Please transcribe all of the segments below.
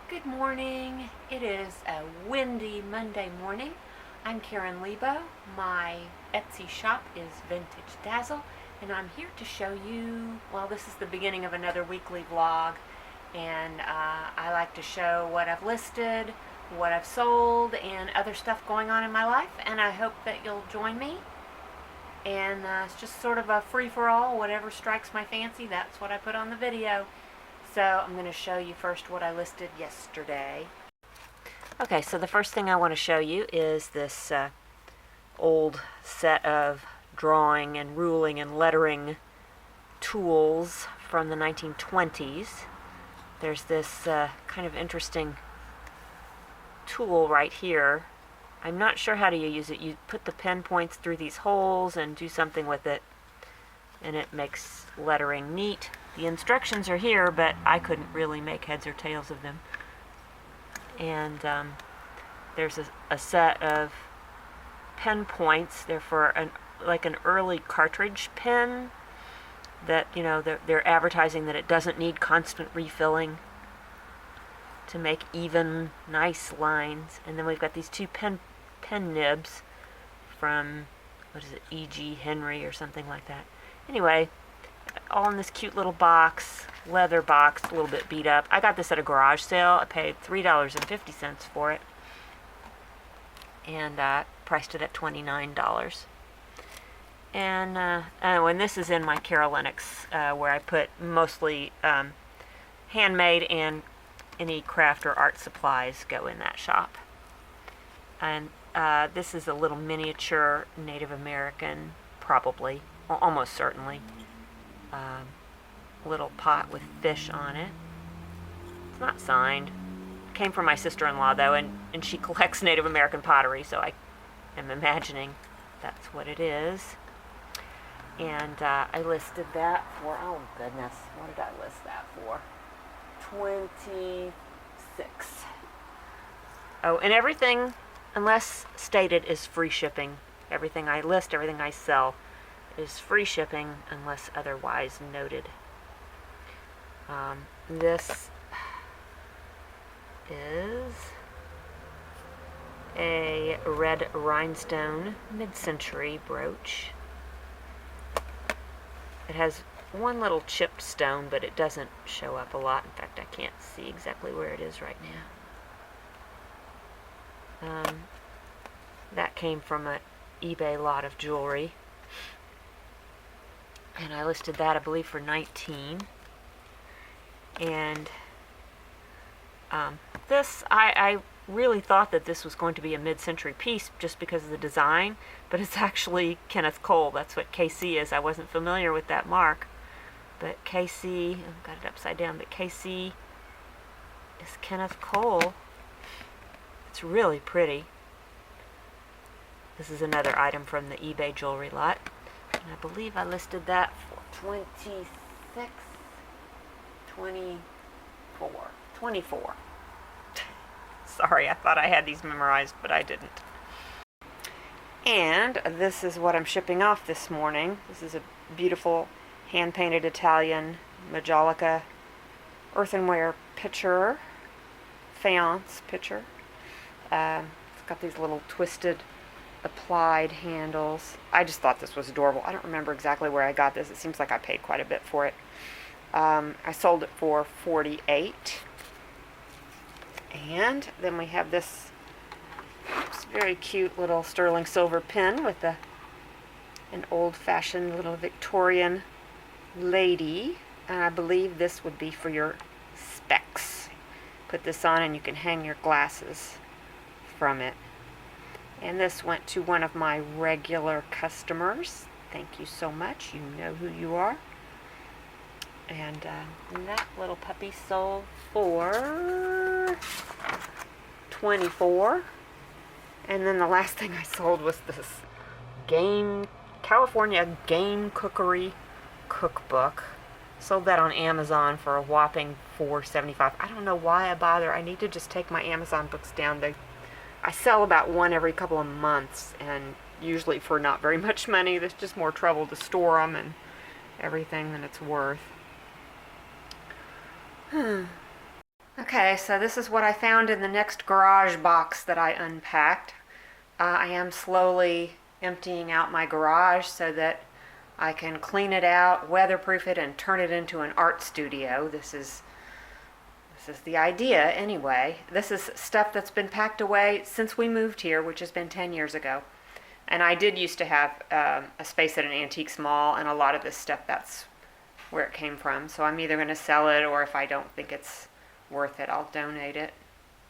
Good morning. It is a windy Monday morning. I'm Karen Lebo. My Etsy shop is Vintage Dazzle, and I'm here to show you, well, this is the beginning of another weekly vlog, and I like to show what I've listed, what I've sold, and other stuff going on in my life, and I hope that you'll join me. And it's just sort of a free-for-all. Whatever strikes my fancy, that's what I put on the video. So I'm going to show you first what I listed yesterday. Okay, so the first thing I want to show you is this old set of drawing and ruling and lettering tools from the 1920s. There's this kind of interesting tool right here. I'm not sure how to use it. You put the pen points through these holes and do something with it, and it makes lettering neat. The instructions are here, but I couldn't really make heads or tails of them. And there's a set of pen points. They're for like an early cartridge pen that, you know, they're advertising that it doesn't need constant refilling to make even, nice lines. And then we've got these two pen nibs from, what is it, E.G. Henry or something like that. Anyway, all in this cute little box, leather box, a little bit beat up. I got this at a garage sale. I paid $3.50 for it, and priced it at $29. And this is in my Carol Lennox, where I put mostly handmade, and any craft or art supplies go in that shop. And this is a little miniature Native American, probably, well, almost certainly. Little pot with fish on it. It's not signed. It came from my sister-in-law, though, and she collects Native American pottery, so I am imagining that's what it is. And I listed that for, oh goodness, what did I list that for? 26. Oh, and everything, unless stated, is free shipping. Everything I list, everything I sell, is free shipping unless otherwise noted. This is a red rhinestone mid-century brooch. It has one little chipped stone, but it doesn't show up a lot. In fact, I can't see exactly where it is right now. That came from an eBay lot of jewelry, and I listed that, I believe, for $19. And this, I really thought that this was going to be a mid-century piece just because of the design, but it's actually Kenneth Cole. That's what KC is. I wasn't familiar with that mark, but KC, I've got it upside down, but KC is Kenneth Cole. It's really pretty. This is another item from the eBay jewelry lot, and I believe I listed that for 24. Sorry, I thought I had these memorized, but I didn't. And this is what I'm shipping off this morning. This is a beautiful hand-painted Italian Majolica earthenware pitcher, faience pitcher. It's got these little twisted applied handles. I just thought this was adorable. I don't remember exactly where I got this. It seems like I paid quite a bit for it. I sold it for $48. And then we have this very cute little sterling silver pin with an old-fashioned little Victorian lady. And I believe this would be for your specs. Put this on and you can hang your glasses from it. And this went to one of my regular customers. Thank you so much. You know who you are. And that little puppy sold for $24. And then the last thing I sold was this California game cookery cookbook. Sold that on Amazon for a whopping $4.75. I don't know why I bother. I need to just take my Amazon books down. I sell about one every couple of months, and usually for not very much money. There's just more trouble to store them and everything than it's worth. Okay, so this is what I found in the next garage box that I unpacked. I am slowly emptying out my garage so that I can clean it out, weatherproof it, and turn it into an art studio. This is the idea anyway. This is stuff that's been packed away since we moved here, which has been 10 years ago. And I did used to have a space at an antiques mall, and a lot of this stuff, that's where it came from. So I'm either going to sell it, or if I don't think it's worth it, I'll donate it.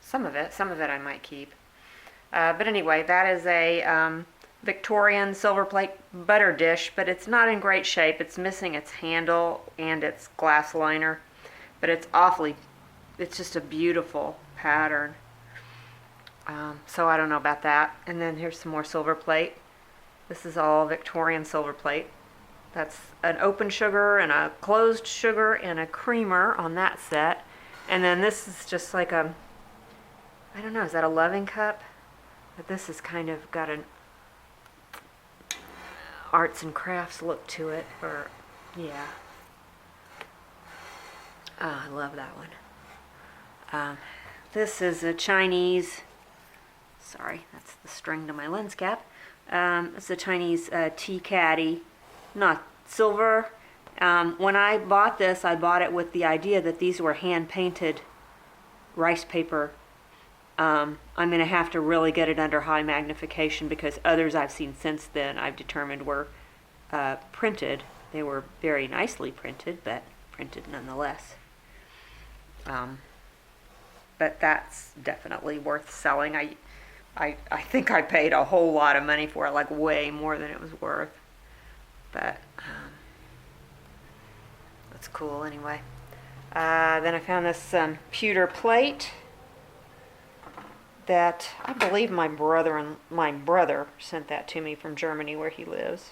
Some of it I might keep. But anyway, that is a Victorian silver plate butter dish, but it's not in great shape. It's missing its handle and its glass liner, but it's just a beautiful pattern. So I don't know about that. And then here's some more silver plate. This is all Victorian silver plate. That's an open sugar and a closed sugar and a creamer on that set. And then this is just like I don't know, is that a loving cup? But this has kind of got an arts and crafts look to it, or yeah. Oh, I love that one. This is a Chinese, sorry, that's the string to my lens cap. It's a Chinese tea caddy, not silver. When I bought this, I bought it with the idea that these were hand-painted rice paper. I'm going to have to really get it under high magnification, because others I've seen since then I've determined were printed. They were very nicely printed, but printed nonetheless. But that's definitely worth selling. I think I paid a whole lot of money for it, like way more than it was worth. But that's cool anyway. Then I found this pewter plate that I believe my brother sent that to me from Germany, where he lives.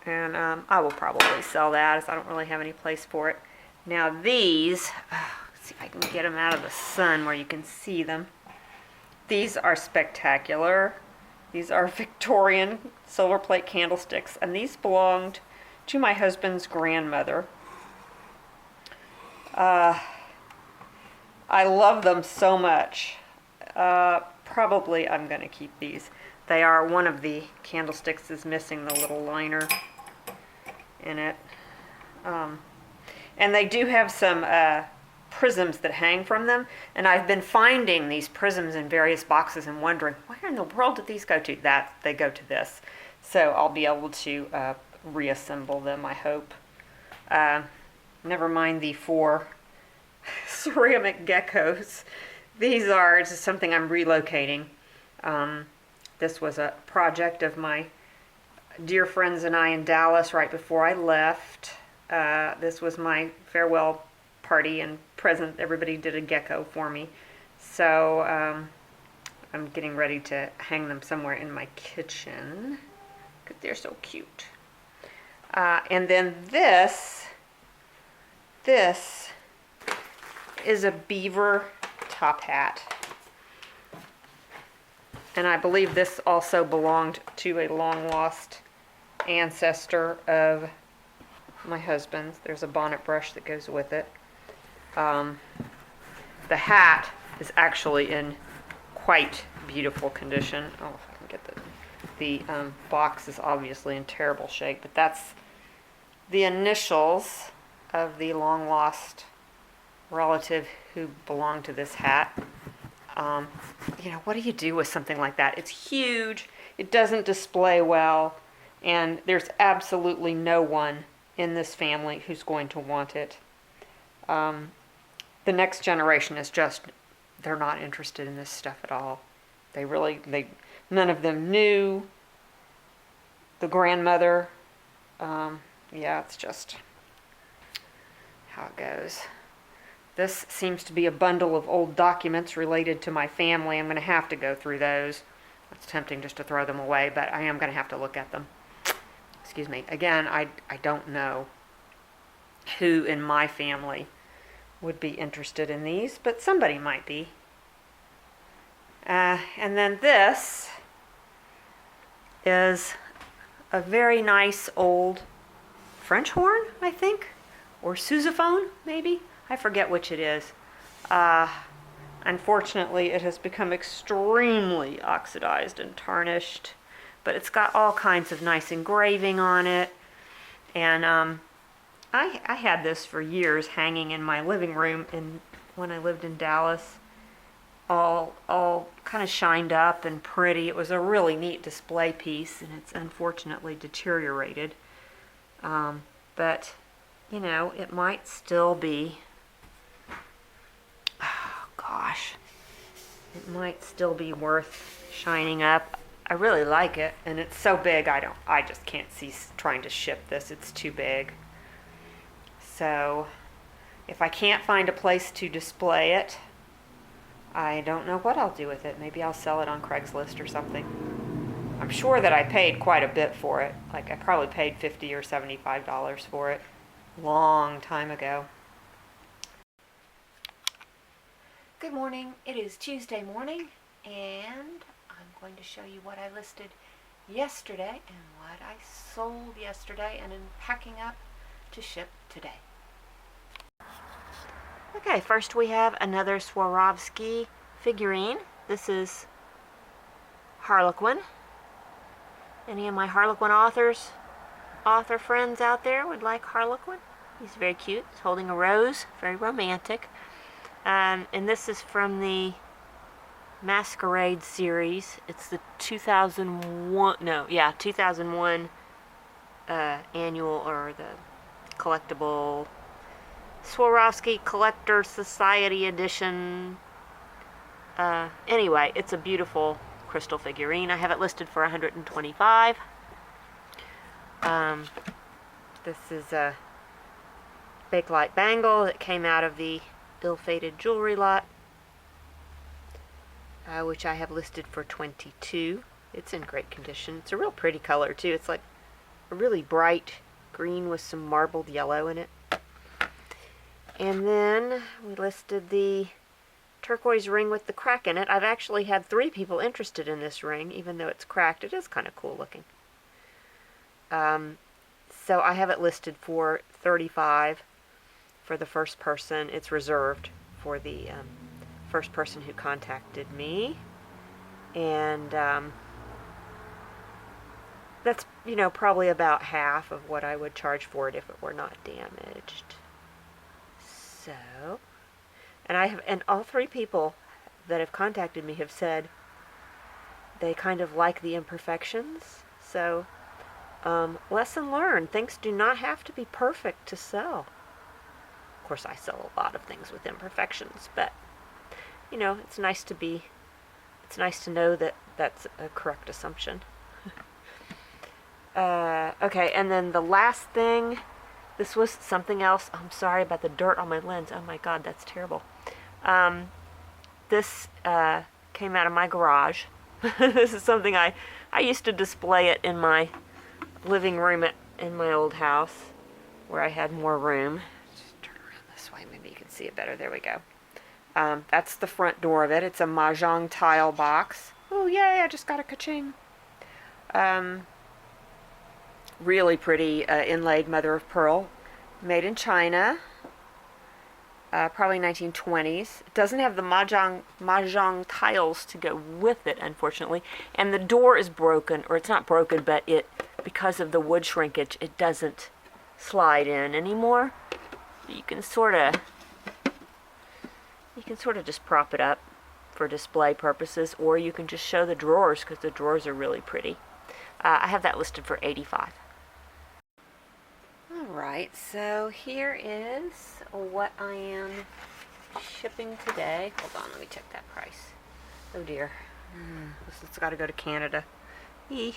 And I will probably sell that, as I don't really have any place for it. Now these, let's see if I can get them out of the sun where you can see them. These are spectacular. These are Victorian silver plate candlesticks, and these belonged to my husband's grandmother. I love them so much. Probably I'm going to keep these. They are, one of the candlesticks is missing the little liner in it. And they do have some prisms that hang from them, and I've been finding these prisms in various boxes and wondering, where in the world did these go to? They go to this. So I'll be able to reassemble them, I hope. Never mind the 4 ceramic geckos. These are just something I'm relocating. This was a project of my dear friends and I in Dallas right before I left. This was my farewell party and present. Everybody did a gecko for me. So I'm getting ready to hang them somewhere in my kitchen, because they're so cute. And then this is a beaver top hat. And I believe this also belonged to a long lost ancestor of my husband's. There's a bonnet brush that goes with it. The hat is actually in quite beautiful condition. Oh, if I can get the box is obviously in terrible shape, but that's the initials of the long lost relative who belonged to this hat. What do you do with something like that? It's huge. It doesn't display well, and there's absolutely no one in this family who's going to want it. The next generation is just, they're not interested in this stuff at all. None of them knew the grandmother. It's just how it goes. This seems to be a bundle of old documents related to my family. I'm going to have to go through those. It's tempting just to throw them away, but I am going to have to look at them. Excuse me. Again, I don't know who in my family would be interested in these, but somebody might be. And then this is a very nice old French horn, I think, or sousaphone, maybe. I forget which it is. Unfortunately, it has become extremely oxidized and tarnished, but it's got all kinds of nice engraving on it. And I had this for years hanging in my living room when I lived in Dallas. All kind of shined up and pretty. It was a really neat display piece, and it's unfortunately deteriorated. But, you know, it might still be, oh gosh, it might still be worth shining up. I really like it, and it's so big, I just can't see trying to ship this. It's too big. So, if I can't find a place to display it, I don't know what I'll do with it. Maybe I'll sell it on Craigslist or something. I'm sure that I paid quite a bit for it. Like, I probably paid $50 or $75 for it. Long time ago. Good morning. It is Tuesday morning, and I'm going to show you what I listed yesterday and what I sold yesterday and am packing up to ship today. Okay, first we have another Swarovski figurine. This is Harlequin. Any of my Harlequin author friends out there would like Harlequin? He's very cute. He's holding a rose, very romantic. And this is from the Masquerade series. It's the 2001 annual, or the collectible Swarovski Collector Society Edition. Anyway, it's a beautiful crystal figurine. I have it listed for $125. This is a Bakelite bangle that came out of the ill-fated jewelry lot, which I have listed for $22. It's in great condition. It's a real pretty color too. It's like a really bright green with some marbled yellow in it. And then we listed the turquoise ring with the crack in it. I've actually had 3 people interested in this ring, even though it's cracked. It is kind of cool looking. So I have it listed for $35 for the first person. It's reserved for the first person who contacted me. And that's, you know, probably about half of what I would charge for it if it were not damaged. So, and all 3 people that have contacted me have said they kind of like the imperfections. So, lesson learned. Things do not have to be perfect to sell. Of course, I sell a lot of things with imperfections, but, you know, it's nice to know that that's a correct assumption. Okay, and then the last thing, this was something else. I'm sorry about the dirt on my lens. Oh my God, that's terrible. This came out of my garage. This is something I used to display it in my living room in my old house where I had more room. Just turn around this way, maybe you can see it better. There we go. That's the front door of it. It's a mahjong tile box. Oh yay, I just got a ka-ching. Really pretty inlaid mother of pearl, made in China, probably 1920s. It doesn't have the mahjong tiles to go with it, unfortunately, and the door is broken, or it's not broken, but because of the wood shrinkage, it doesn't slide in anymore. You can sort of just prop it up for display purposes, or you can just show the drawers, because the drawers are really pretty. I have that listed for $85. Alright, so here is what I am shipping today. Hold on, let me check that price. Oh dear. This has got to go to Canada. A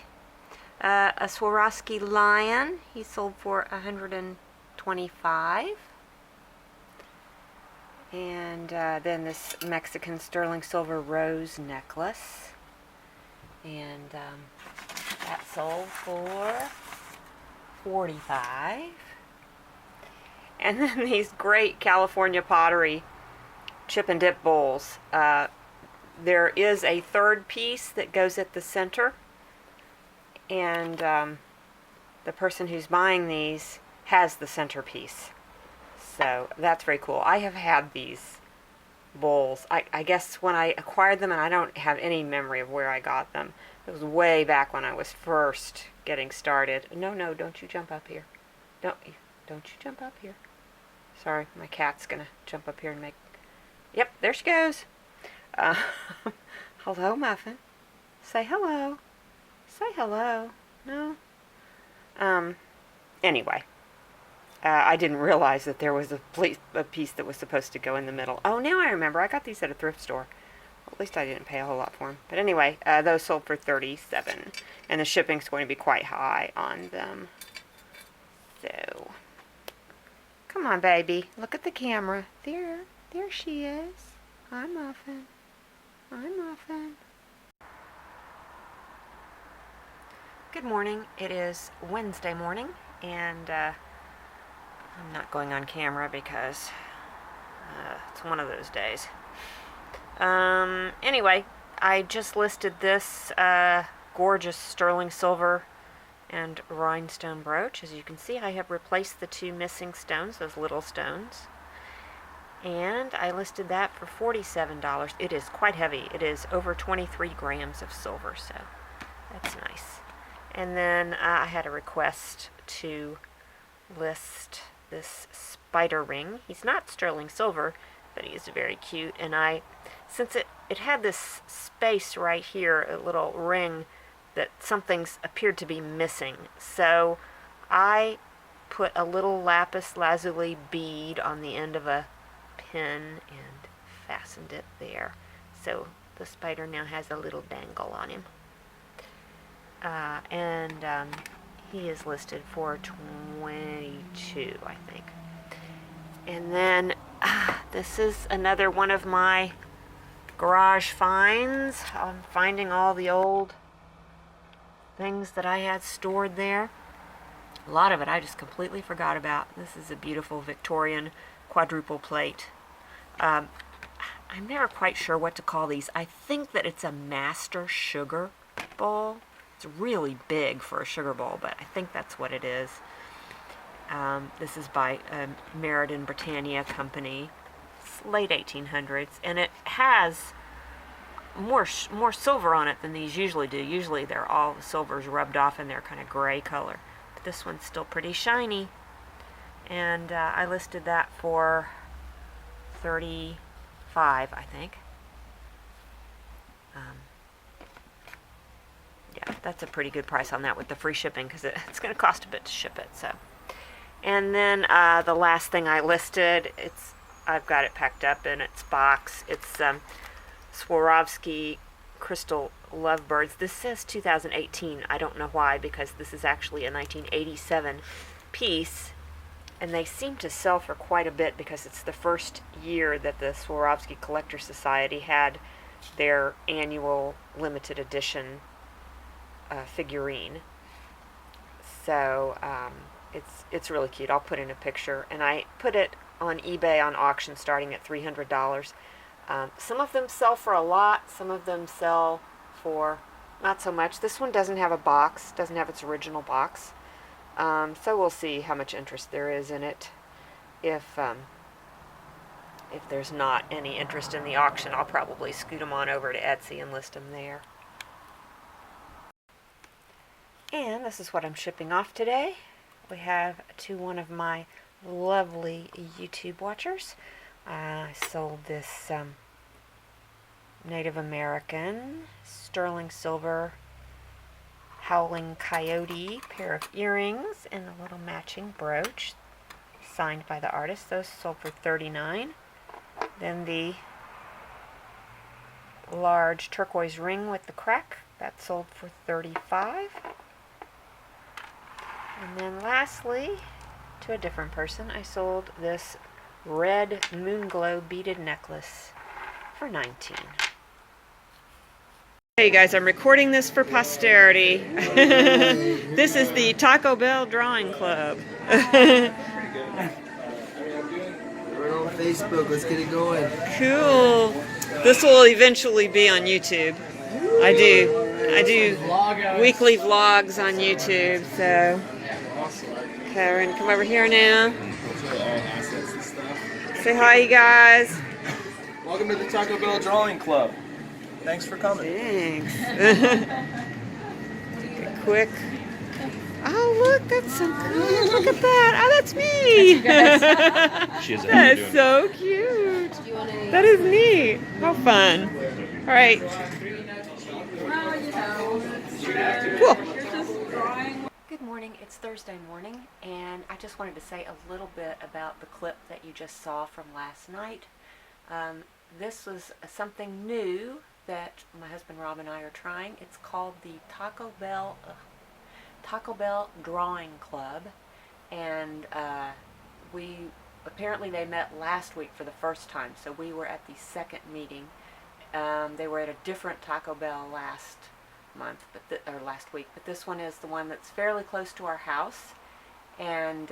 Swarovski lion. He sold for $125. And then this Mexican sterling silver rose necklace. And that sold for $45. And then these great California pottery chip and dip bowls. There is a third piece that goes at the center, and the person who's buying these has the centerpiece. So that's very cool. I have had these bowls, I guess when I acquired them, and I don't have any memory of where I got them. It was way back when I was first getting started. No, no, don't you jump up here. Don't you jump up here. Sorry, my cat's gonna jump up here and make... Yep, there she goes. Hello, Muffin. Say hello. Say hello. No? Anyway. I didn't realize that there was a piece that was supposed to go in the middle. Oh, now I remember. I got these at a thrift store. Well, at least I didn't pay a whole lot for them. But anyway, those sold for $37. And the shipping's going to be quite high on them. So, come on, baby. Look at the camera. There she is. Hi, Muffin. Hi, Muffin. Good morning. It is Wednesday morning, and I'm not going on camera because it's one of those days. Anyway, I just listed this gorgeous sterling silver and rhinestone brooch. As you can see, I have replaced the two missing stones, those little stones. And I listed that for $47. It is quite heavy. It is over 23 grams of silver, so that's nice. And then I had a request to list this spider ring. He's not sterling silver, but he is very cute. And since it had this space right here, a little ring, that something's appeared to be missing. So I put a little lapis lazuli bead on the end of a pin and fastened it there. So the spider now has a little dangle on him. He is listed for $22, I think. And then this is another one of my garage finds. I'm finding all the old things that I had stored there. A lot of it I just completely forgot about. This is a beautiful Victorian quadruple plate. I'm never quite sure what to call these. I think that it's a master sugar bowl. It's really big for a sugar bowl, but I think that's what it is. This is by Meriden Britannia Company. It's late 1800s, and it has more silver on it than these usually do. Usually they're all the silver's rubbed off and they're kind of gray color. But this one's still pretty shiny. And I listed that for $35, I think. Yeah, that's a pretty good price on that with the free shipping, because it's going to cost a bit to ship it. So, and then the last thing I listed, I've got it packed up in its box. It's Swarovski Crystal Lovebirds. This says 2018. I don't know why, because this is actually a 1987 piece, and they seem to sell for quite a bit because it's the first year that the Swarovski Collector Society had their annual limited edition figurine. So it's really cute. I'll put in a picture, and I put it on eBay on auction starting at $300. Some of them sell for a lot, some of them sell for not so much. This one doesn't have a box, doesn't have its original box. So we'll see how much interest there is in it. If there's not any interest in the auction, I'll probably scoot them on over to Etsy and list them there. And this is what I'm shipping off today. We have to one of my lovely YouTube watchers. I sold this Native American sterling silver howling coyote pair of earrings and a little matching brooch signed by the artist. Those sold for $39. Then the large turquoise ring with the crack, that sold for $35. And then lastly, to a different person, I sold this red moon glow beaded necklace for $19. Hey guys, I'm recording this for posterity. This is the Taco Bell Drawing Club. We're on Facebook. Let's get it going. Cool. This will eventually be on YouTube. I do weekly vlogs on YouTube, so okay, we're gonna come over here now. Say hi, you guys. Welcome to the Taco Bell Drawing Club. Thanks for coming. Thanks. Get quick. Oh, look, that's so good. Look at that. Oh, that's me. She is That is so cute. That is neat. How fun. All right. Cool. Good morning. It's Thursday morning, and I just wanted to say a little bit about the clip that you just saw from last night. This was something new that my husband Rob and I are trying. It's called the Taco Bell Drawing Club, and apparently they met last week for the first time, so we were at the second meeting. They were at a different Taco Bell last week, but this one is the one that's fairly close to our house. And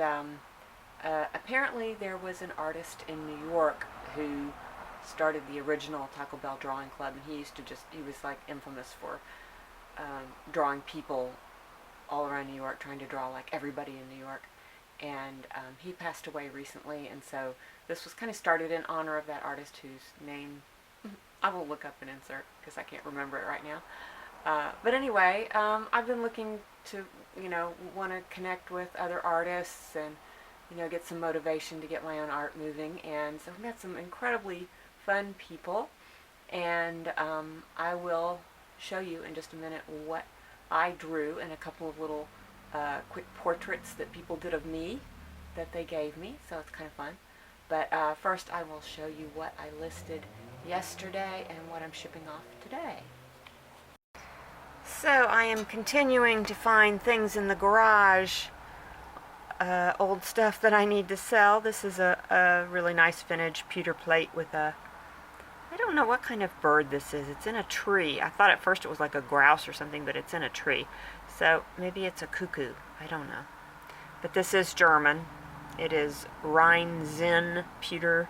apparently there was an artist in New York who started the original Taco Bell Drawing Club, and he was like infamous for drawing people all around New York, trying to draw like everybody in New York. And he passed away recently, and so this was kind of started in honor of that artist, whose name I will look up and insert because I can't remember it right now. But anyway, I've been looking to, want to connect with other artists and, get some motivation to get my own art moving. And so I've met some incredibly fun people, and I will show you in just a minute what I drew and a couple of little quick portraits that people did of me that they gave me, so it's kind of fun. But first I will show you what I listed yesterday and what I'm shipping off today. So I am continuing to find things in the garage, old stuff that I need to sell. This is a really nice vintage pewter plate with I don't know what kind of bird this is. It's in a tree. I thought at first it was like a grouse or something, but it's in a tree. So maybe it's a cuckoo. I don't know. But this is German. It is Rhine-Zinn pewter,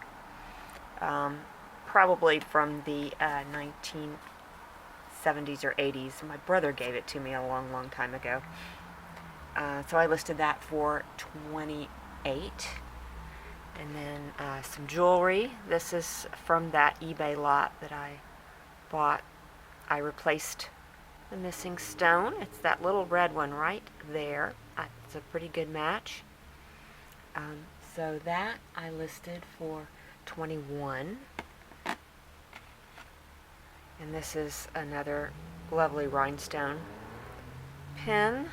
probably from the 1970s or 80s. My brother gave it to me a long, long time ago. So I listed that for $28. And then some jewelry. This is from that eBay lot that I bought. I replaced the missing stone. It's that little red one right there. It's a pretty good match. So that I listed for $21. And this is another lovely rhinestone pin.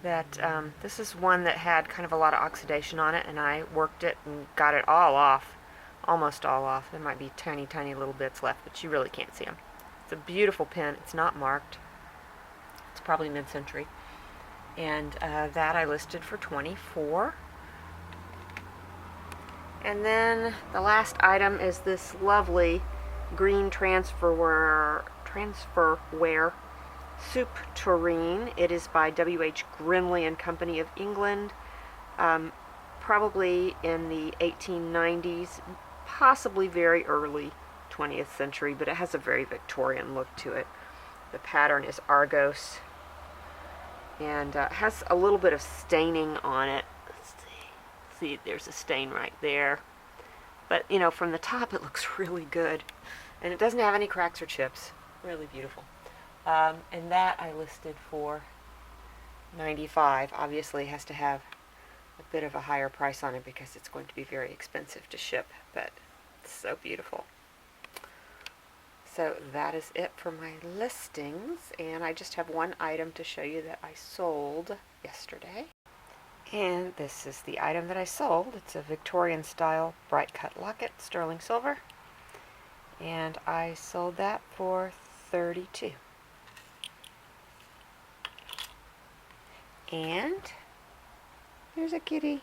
That this is one that had kind of a lot of oxidation on it, and I worked it and got it all off, almost all off. There might be tiny, tiny little bits left, but you really can't see them. It's a beautiful pin. It's not marked. It's probably mid-century. And that I listed for $24. And then the last item is this lovely green transferware soup tureen. It is by W.H. Grimley and Company of England, probably in the 1890s, possibly very early 20th century, but it has a very Victorian look to it. The pattern is Argos, and has a little bit of staining on it. Let's see, there's a stain right there. But, from the top it looks really good. And it doesn't have any cracks or chips. Really beautiful. And that I listed for $95. Obviously it has to have a bit of a higher price on it because it's going to be very expensive to ship, but it's so beautiful. So that is it for my listings, and I just have one item to show you that I sold yesterday. And this is the item that I sold. It's a Victorian style bright cut locket, sterling silver, and I sold that for $32. And here's a kitty.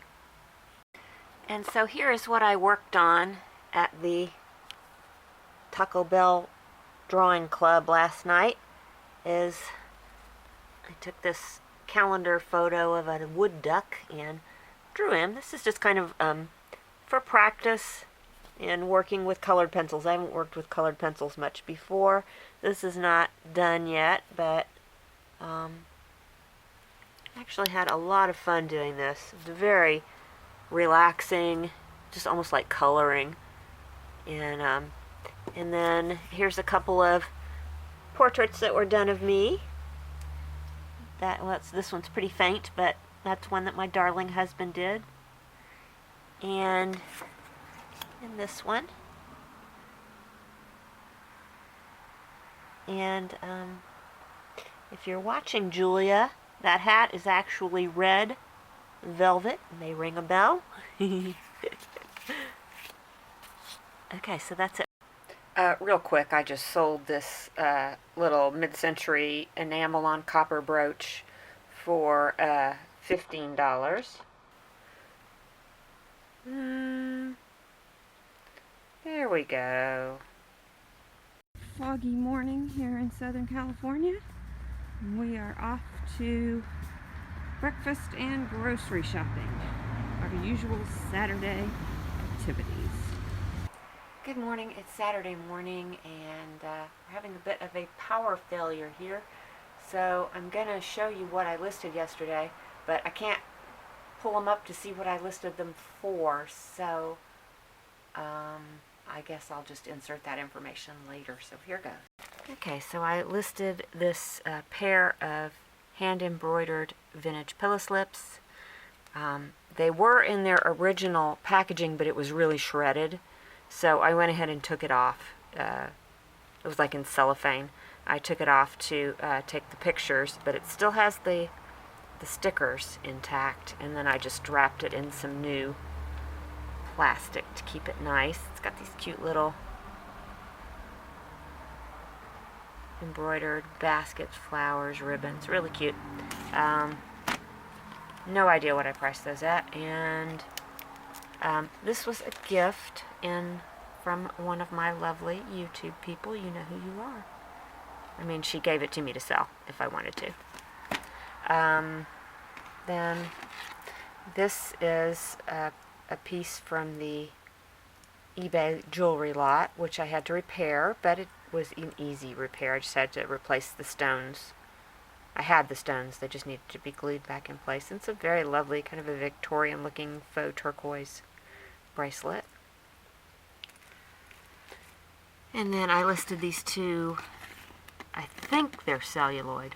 And so here is what I worked on at the Taco Bell Drawing Club last night. I took this calendar photo of a wood duck and drew him. This is just kind of for practice in working with colored pencils. I haven't worked with colored pencils much before. This is not done yet, but actually had a lot of fun doing this. It was very relaxing just almost like coloring. And then here's a couple of portraits that were done of me. This one's pretty faint, but that's one that my darling husband did. And this one. And if you're watching, Julia, that hat is actually red velvet. May ring a bell. Okay, so that's it. Real quick, I just sold this little mid-century enamel on copper brooch for $15. There we go. Foggy morning here in Southern California. We are off to breakfast and grocery shopping. Our usual Saturday activities. Good morning. It's Saturday morning and we're having a bit of a power failure here. So I'm going to show you what I listed yesterday, but I can't pull them up to see what I listed them for. So I guess I'll just insert that information later. So here goes. Okay, so I listed this pair of hand-embroidered vintage pillow slips. They were in their original packaging, but it was really shredded. So I went ahead and took it off. It was like in cellophane. I took it off to take the pictures, but it still has the stickers intact. And then I just wrapped it in some new plastic to keep it nice. It's got these cute little embroidered baskets, flowers, ribbons. Really cute. No idea what I priced those at. And this was a gift from one of my lovely YouTube people. You know who you are. I mean, she gave it to me to sell if I wanted to. Then this is a piece from the eBay jewelry lot, which I had to repair, but it was an easy repair. I just had to replace the stones. I had the stones, they just needed to be glued back in place. And it's a very lovely, kind of a Victorian looking faux turquoise bracelet. And then I listed these two, I think they're celluloid.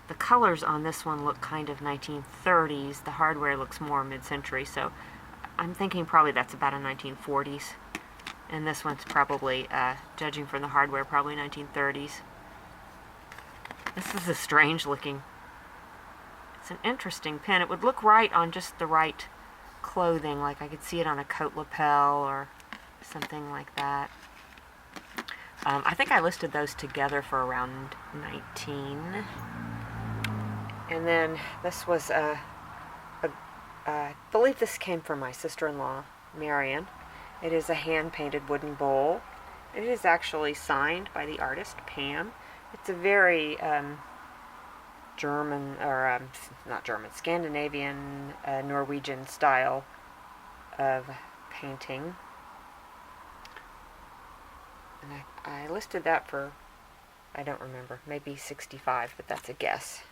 The colors on this one look kind of 1930s. The hardware looks more mid-century, so I'm thinking probably that's about a 1940s. And this one's probably, judging from the hardware, probably 1930s. This is a strange looking, it's an interesting pin. It would look right on just the right clothing, like I could see it on a coat lapel or something like that. I think I listed those together for around 19. And then this was I believe this came from my sister-in-law, Marion. It is a hand-painted wooden bowl. It is actually signed by the artist, Pam. It's a very German, or not German, Scandinavian, Norwegian style of painting. And I listed that for, I don't remember, maybe 65, but that's a guess.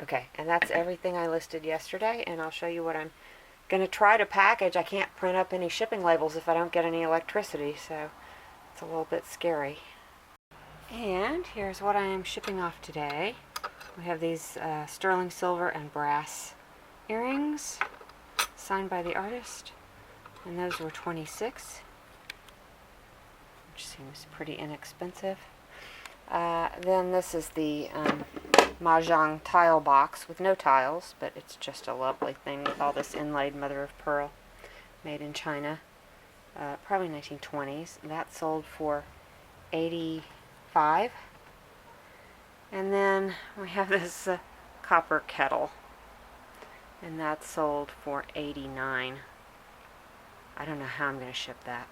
Okay, and that's everything I listed yesterday, and I'll show you what I'm going to try to package. I can't print up any shipping labels if I don't get any electricity, so it's a little bit scary. And here's what I am shipping off today. We have these sterling silver and brass earrings signed by the artist, and those were $26, which seems pretty inexpensive. Then this is the mahjong tile box with no tiles, but it's just a lovely thing with all this inlaid mother of pearl made in China, probably 1920s. That sold for $85. And then we have this copper kettle, and that sold for $89. I don't know how I'm going to ship that.